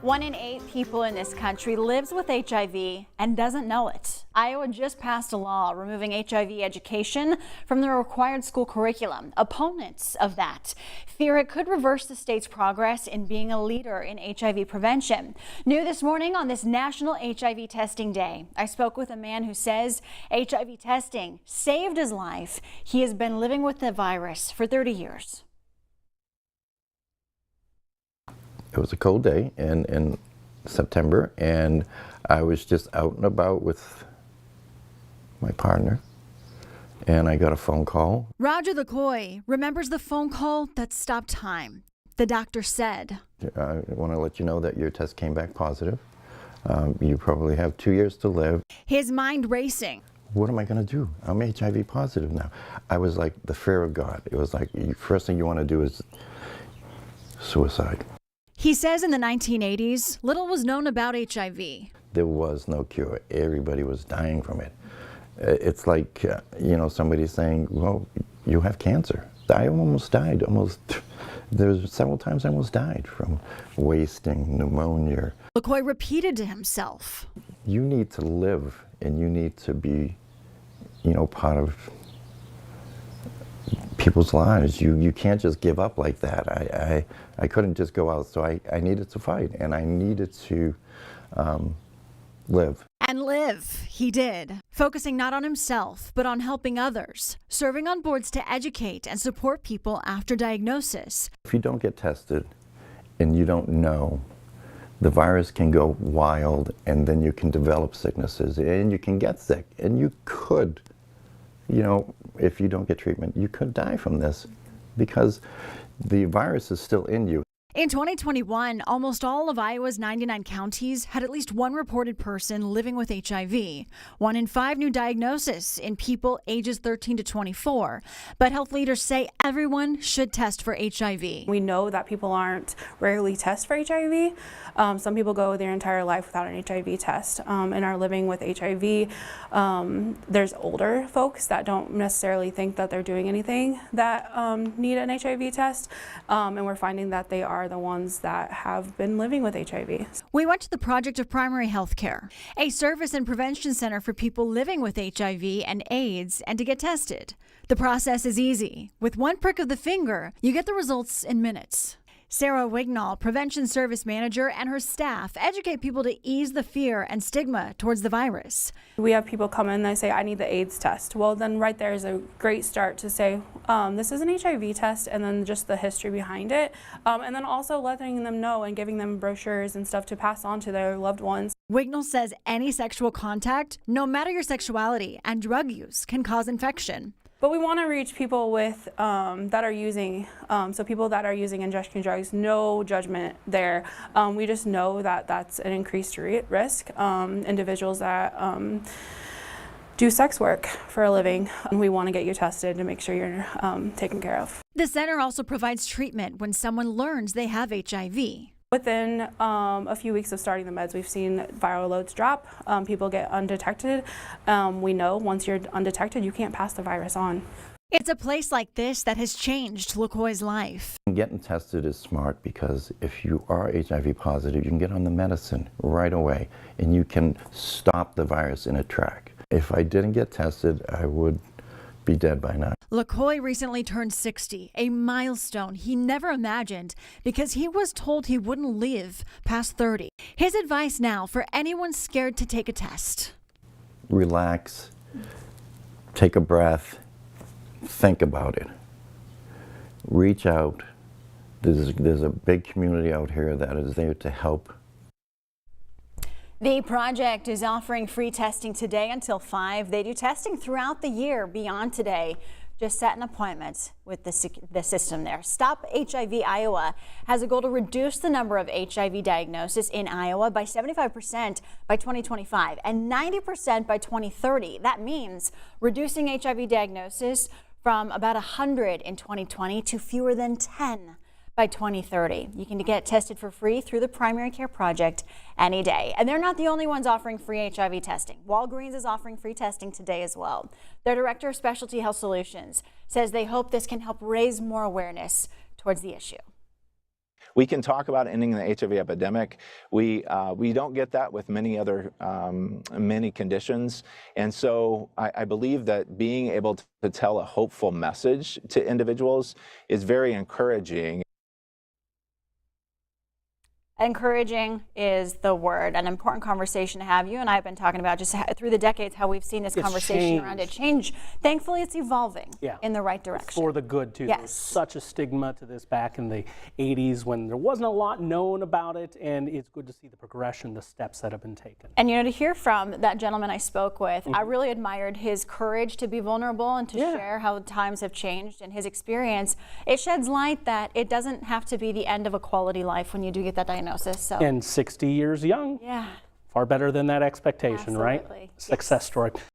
1 in 8 people in this country lives with HIV and doesn't know it. Iowa just passed a law removing HIV education from the required school curriculum. Opponents of that fear it could reverse the state's progress in being a leader in HIV prevention. New this morning on this National HIV Testing Day, I spoke with a man who says HIV testing saved his life. He has been living with the virus for 30 years. It was a cold day in September, and I was just out and about with my partner, and I got a phone call. Roger Lacoy remembers the phone call that stopped time. The doctor said, I want to let you know that your test came back positive. You probably have 2 years to live. His mind racing. What am I going to do? I'm HIV positive now. I was like, the fear of God. It was like, first thing you want to do is suicide. He says in the 1980s, little was known about HIV. There was no cure. Everybody was dying from it. It's like, somebody saying, well, you have cancer. I almost died. There's several times I almost died from wasting, pneumonia. Lacoy repeated to himself. You need to live, and you need to be, part of people's lives. You can't just give up like that. I couldn't just go out, so I needed to fight, and I needed to live. And live, he did, focusing not on himself, but on helping others, serving on boards to educate and support people after diagnosis. If you don't get tested and you don't know, the virus can go wild, and then you can develop sicknesses, and you can get sick, and you could, if you don't get treatment, you could die from this because the virus is still in you. In 2021, almost all of Iowa's 99 counties had at least one reported person living with HIV. 1 in 5 new diagnoses in people ages 13 to 24. But health leaders say everyone should test for HIV. We know that people aren't rarely test for HIV. Some people go their entire life without an HIV test and are living with HIV. There's older folks that don't necessarily think that they're doing anything that need an HIV test, and we're finding that they are the ones that have been living with HIV. We went to the Project of Primary Health Care, a service and prevention center for people living with HIV and AIDS, and to get tested. The process is easy. With one prick of the finger, you get the results in minutes. Sarah Wignall, Prevention Service Manager, and her staff educate people to ease the fear and stigma towards the virus. We have people come in and they say, I need the AIDS test. Well, then right there is a great start to say, this is an HIV test, and then just the history behind it. And then also letting them know and giving them brochures and stuff to pass on to their loved ones. Wignall says any sexual contact, no matter your sexuality, and drug use can cause infection. But we want to reach people with that are using, so people that are using injection drugs, no judgment there. We just know that that's an increased risk. Individuals that do sex work for a living, we want to get you tested to make sure you're taken care of. The center also provides treatment when someone learns they have HIV. Within a few weeks of starting the meds, we've seen viral loads drop. People get undetected. We know once you're undetected, you can't pass the virus on. It's a place like this that has changed Lacoy's life. Getting tested is smart because if you are HIV positive, you can get on the medicine right away, and you can stop the virus in its track. If I didn't get tested, I would be dead by now. Lacoy recently turned 60, a milestone he never imagined because he was told he wouldn't live past 30. His advice now for anyone scared to take a test. Relax, take a breath, think about it. Reach out. There's a big community out here that is there to help. The project is offering free testing today until 5. They do testing throughout the year beyond today. Just set an appointment with the system there. Stop HIV Iowa has a goal to reduce the number of HIV diagnoses in Iowa by 75% by 2025 and 90% by 2030. That means reducing HIV diagnosis from about 100 in 2020 to fewer than 10 by 2030. You can get tested for free through the Primary Care Project any day. And they're not the only ones offering free HIV testing. Walgreens is offering free testing today as well. Their Director of Specialty Health Solutions says they hope this can help raise more awareness towards the issue. we can talk about ending the HIV epidemic. We don't get that with many other many conditions, and so I believe that being able to tell a hopeful message to individuals is very encouraging. Encouraging is the word. An important conversation to have. You and I have been talking about just through the decades how we've seen this conversation around it change. Thankfully, it's evolving in the right direction. For the good, too. Yes. There was such a stigma to this back in the 80s when there wasn't a lot known about it, and it's good to see the progression, the steps that have been taken. And to hear from that gentleman I spoke with, I really admired his courage to be vulnerable and to share how times have changed and his experience. It sheds light that it doesn't have to be the end of a quality life when you do get that diagnosis. So. And 60 years young. Yeah. Far better than that expectation, right? Absolutely. Success story.